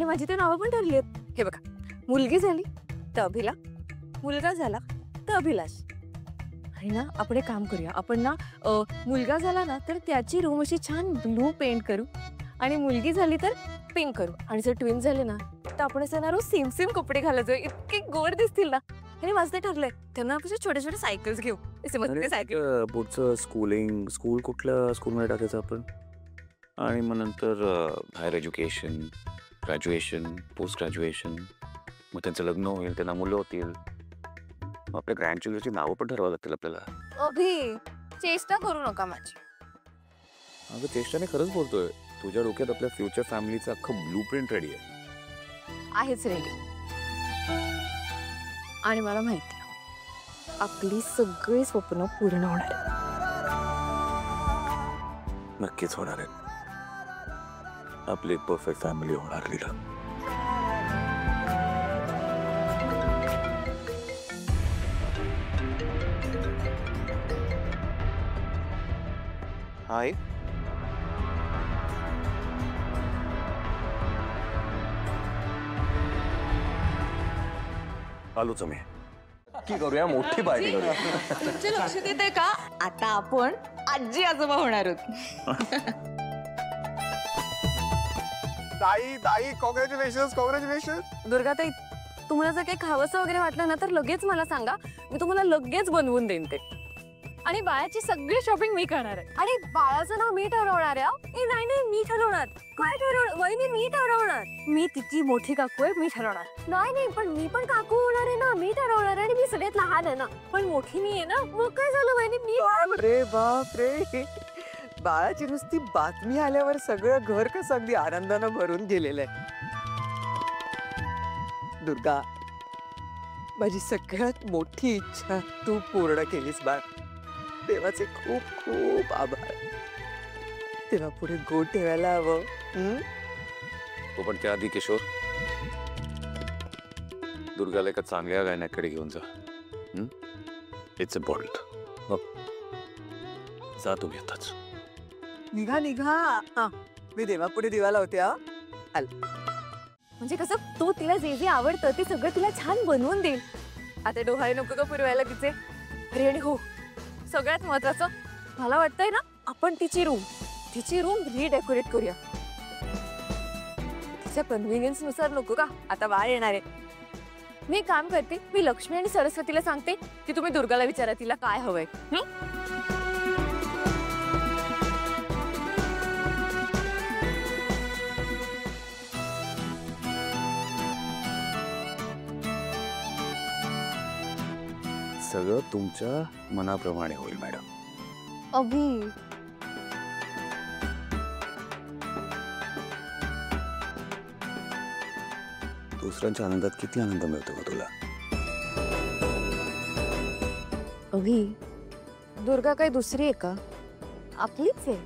माझी तर नावं पण ठरली आहेत. हे बघा, मुलगी झाली तर अभिला, मुलगा झाला तर अभिलाष. आणि ना आपण एक काम करूया, आपण ना मुलगा झाला ना तर त्याची रूम अशी छान ब्लू पेंट करू आणि मुलगी झाली तर पिंक करू. आणि जर ट्विन झाले ना तर आपण असं ना रोज सेम सेम कपडे घालायचो, इतके गोड दिसतील ना. आणि माझं ते ठरलंय, त्यांना आपण छोटे छोटे सायकल्स घेऊ. सायकल पुढचं स्कूल कुठल्या स्कूलमध्ये टाकायचं आपण? आणि मग नंतर higher education, graduation, post graduation, मग त्यांचं लग्न होईल, त्यांना मुलं होतील, आपल्या ग्रँडचिल्ड्रनची नावं पण ठरवावं लागतील आपल्याला. अभि, चेष्टा करू नका माझी. अगं चेष्टाने खरंच बोलतोय. तुझ्या डोक्यात आपल्या फ्युचर फॅमिलीचं अख्खं ब्लू प्रिंट रेडी आहे. आहेच रेडी. आणि मला माहिती आहे, आपली सगळी स्वप्न पूर्ण होणार आहेत. नक्कीच होणार आहे. आपली परफेक्ट फॅमिली होणार लीला. हाय, आलोच मी. की करूया, मोठी पार्टी करूया. तुमच्या लक्षात येते का, आता आपण आजी आजोबा होणार आहोत. ताई कॉंग्रॅच्युलेशन. दुर्गाताई, तुम्हाला जर काही खावंसं वगैरे वाटलं ना तर लगेच मला सांगा, मी तुम्हाला लगेच बनवून देईन ते. आणि बाळाची सगळी शॉपिंग मी करणार आहे. आणि बाळाचं नाव मी ठरवणार आहे. नाही नाही, मी ठरवणार. काय ठरवणार? वहिनी, मी ठरवणार. मी तिची मोठी काकू आहे, मी ठरवणार. नाही नाही, पण मी पण काकू होणार आहे ना, मी ठरवणार. आणि मी सगळ्यात लहान आहे ना, पण मोठी मी आहे ना. मग काय झालं वहिनी, मी. रे बाप रे, बाळाची नुसती बातमी आल्यावर सगळं घर कसं अगदी आनंदानं भरून गेलेलं आहे. दुर्गा, माझी सगळ्यात मोठी इच्छा तू पूर्ण केलीस बाळ. देवाचे खूप खूप आभार. तेव्हा पुढे गोड ठेवायला हवं. तो पण त्याआधी किशोर, दुर्गाला एका चांगल्या गायनाकडे घेऊन जा. It's important. जा तुम्ही आताच. निघा निघा. मी देवापुढे दिवा लावते. म्हणजे कसं, तो तिला जे जे आवडतं ते सगळं तिला छान बनवून देईल. आता डोहाळे नको का पुरवायला तिचे. अरे आणि हो, सगळ्यात महत्वाचं मला वाटतंय ना, आपण तिची रूम रिडेकोरेट करूया. तिच्या कन्व्हिनियन्स नुसार नको का, आता बाळ येणार आहे. मी काम करते, मी लक्ष्मी आणि सरस्वतीला सांगते की तुम्ही दुर्गाला विचारा तिला काय हवंय. सगळं तुमच्या मनाप्रमाणे होईल मॅडम. अभि, दुसऱ्यांच्या आनंदात किती आनंद मिळतो का तुला? अभि, दुर्गा काही दुसरी आहे का? आपलीच आहे.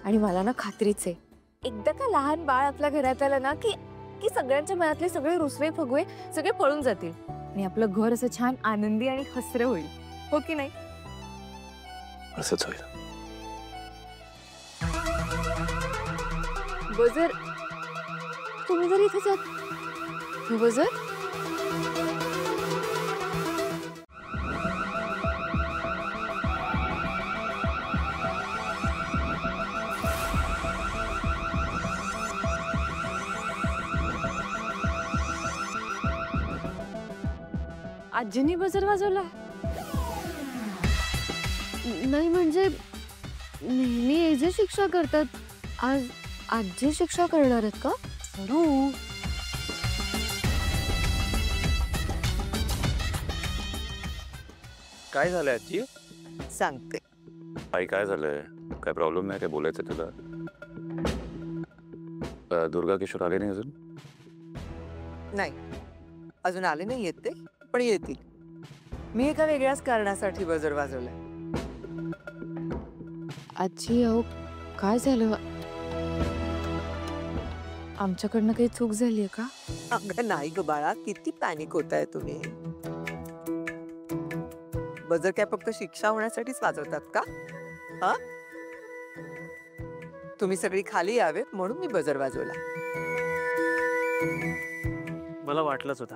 आणि मला ना खात्रीच आहे, एकदा का लहान बाळ आपल्या घरात आलं ना की सगळ्यांच्या मनातले सगळे रुसवे फगवे सगळे पळून जातील आणि आपलं घर असं छान आनंदी आणि हसरं होईल. हो की नाही? असंच होईल. बजर, तुम्ही जर इथे जात. बजर, आजींनी बजर वाजवला नाही? म्हणजे नेहमी जे शिक्षा करतात, आज आजी शिक्षा करणार आहेत का? जरूर. काय झालंय आजी? सांगते. आई, काय झालंय? काय प्रॉब्लेम नाही? काय बोलायचं तुला? दुर्गा किशोर आले नाही अजून? नाही, अजून आले नाही येत ते, पण येतील. मी एका वेगळ्याच कारणासाठी बजर वाजवलाय. आजी, अहो काय झालं? आमच्याकडनं काही चूक झालीये का? अगं नाही ग बाळा, किती पॅनिक होताय तुम्ही. बजर काय फक्त शिक्षा होण्यासाठीच वाजवतात का? हा, तुम्ही सगळी खाली यावेत म्हणून मी बजर वाजवला. मला वाटलंच होता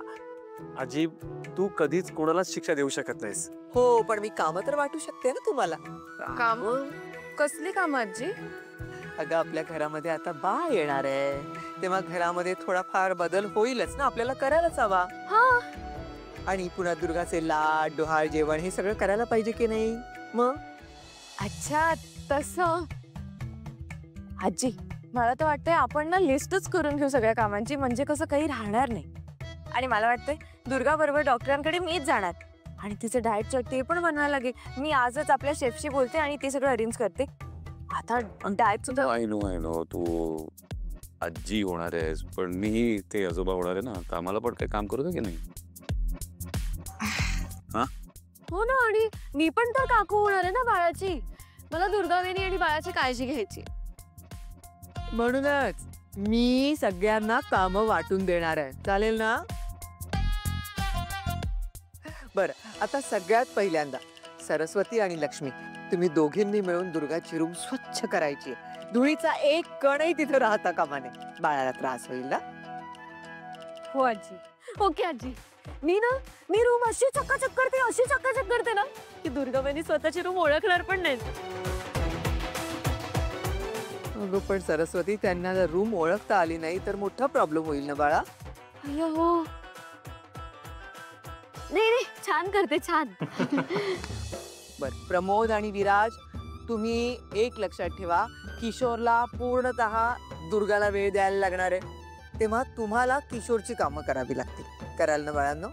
आजी तू कधीच कोणालाच शिक्षा देऊ शकत नाहीस. हो पण मी कामं तर वाटू शकते ना तुम्हाला. काम कसली काम आजी? अगं आपल्या घरामध्ये आता बाळ येणार आहे तेव्हा घरामध्ये थोडाफार बदल होईलच ना, आपल्याला करायलाच हवा. हा आणि पुन्हा दुर्गाचे लाड डोहाळ जेवण हे सगळं करायला पाहिजे की नाही मग. अच्छा तसं. आजी मला तर वाटतंय आपण ना लिस्टच करून घेऊ सगळ्या कामांची, म्हणजे कसं काही राहणार नाही. आणि मला वाटतंय दुर्गा बरोबर डॉक्टरांकडे मीच जाणार आणि तिचं डाएट चार्ट ते पण बनवायला लागेल. मी आजच आपल्या शेफशी बोलते आणि ते सगळं अरेंज करते. आता डाएट सुद्धा. आय नो तू आजी होणार आहेस पण मी ते आजोबा होणार आहे ना, तर आम्हाला पण काही काम करू दे की नाही. हो ना, आणि मी पण तर काकू होणार आहे ना बाळाची. मला दुर्गावेणी आणि बाळाची काळजी घ्यायची. म्हणूनच मी सगळ्यांना कामं वाटून देणार आहे, चालेल ना. बर आता सगळ्यात पहिल्यांदा सरस्वती आणि लक्ष्मी तुम्ही दोघींनी मिळून दुर्गाची रूम स्वच्छ करायची. धुळीचा एक कणही तिथे राहता कामा नये, बाळाला त्रास होईल ना. हो आजी. ओके आजी. मी रूम अशी चकाचक करते ना की दुर्गावेणी स्वतःची रूम ओळखणार पण नाही. अगं पण सरस्वती त्यांना जर रूम ओळखता आली नाही तर मोठा प्रॉब्लेम होईल ना बाळा. अय्या हो. नाही छान करते छान. बर प्रमोद आणि विराज तुम्ही एक लक्षात ठेवा, किशोरला पूर्णतः दुर्गाला वेळ द्यायला लागणार आहे तेव्हा तुम्हाला किशोरची कामं करावी लागतील. कराल ना बाळांनो.